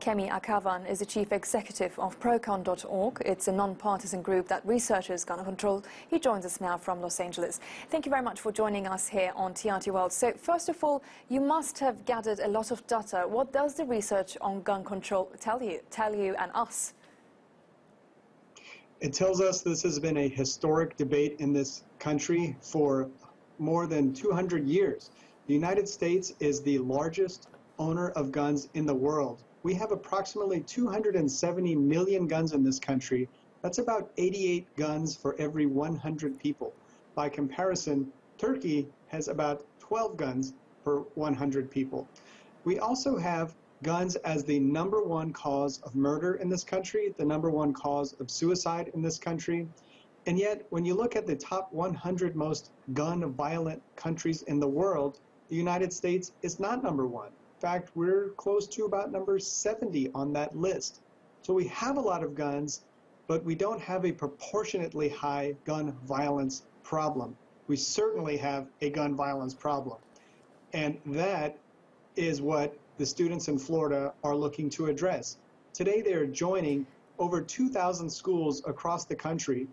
Kamy Akhavan is the chief executive of Procon.org. It's a non-partisan group that researches gun control. He joins us now from Los Angeles. Thank you very much for joining us here on TRT World. So first of all, you must have gathered a lot of data. What does the research on gun control tell you and us? It tells us this has been a historic debate in this country for more than 200 years. The United States is the largest owner of guns in the world. We have approximately 270 million guns in this country. That's about 88 guns for every 100 people. By comparison, Turkey has about 12 guns per 100 people. We also have guns as the #1 cause of murder in this country, the #1 cause of suicide in this country. And yet, when you look at the top 100 most gun-violent countries in the world, the United States is not #1. In fact, we're close to about number 70 on that list. So we have a lot of guns, but we don't have a proportionately high gun violence problem. We certainly have a gun violence problem. And that is what the students in Florida are looking to address. Today, they are joining over 2,000 schools across the country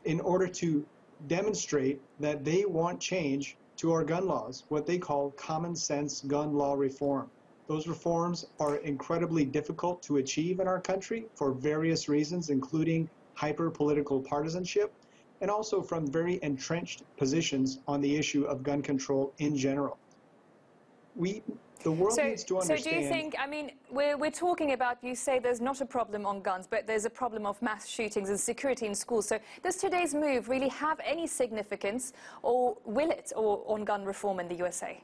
in order to demonstrate that they want change to our gun laws, what they call common sense gun law reform. Those reforms are incredibly difficult to achieve in our country for various reasons, including hyper-political partisanship, and also from very entrenched positions on the issue of gun control in general. The world needs to understand... So do you think, I mean, we're talking about, you say there's not a problem on guns, but there's a problem of mass shootings and security in schools. So does today's move really have any significance, or will it, on gun reform in the USA?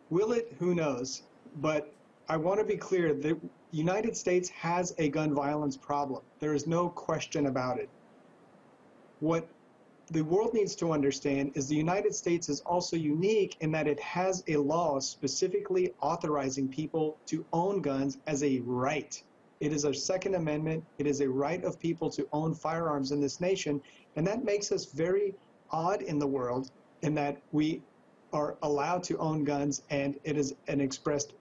Will it? Who knows? But I want to be clear, the United States has a gun violence problem. There is no question about it. What the world needs to understand is the United States is also unique in that it has a law specifically authorizing people to own guns as a right. It is our Second Amendment. It is a right of people to own firearms in this nation, and that makes us very odd in the world in that we are allowed to own guns, and it is an expressed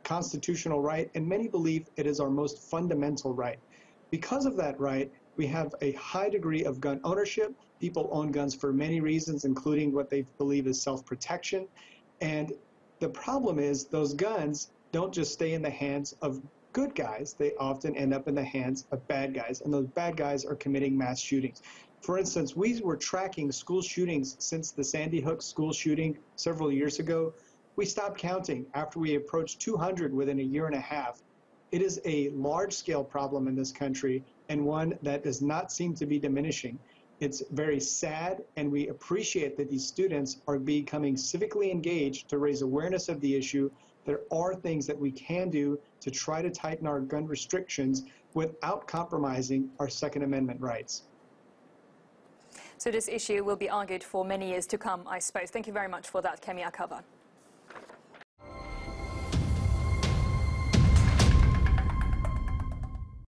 constitutional right, and many believe it is our most fundamental right. Because of that right, we have a high degree of gun ownership. People own guns for many reasons, including what they believe is self-protection. And the problem is those guns don't just stay in the hands of good guys. They often end up in the hands of bad guys, and those bad guys are committing mass shootings. For instance, we were tracking school shootings since the Sandy Hook school shooting several years ago. We stopped counting after we approached 200 within a year and a half. It is a large-scale problem in this country, and one that does not seem to be diminishing. It's very sad, and we appreciate that these students are becoming civically engaged to raise awareness of the issue. There are things that we can do to try to tighten our gun restrictions without compromising our Second Amendment rights. So this issue will be argued for many years to come, I suppose. Thank you very much for that, Kamy Akhavan.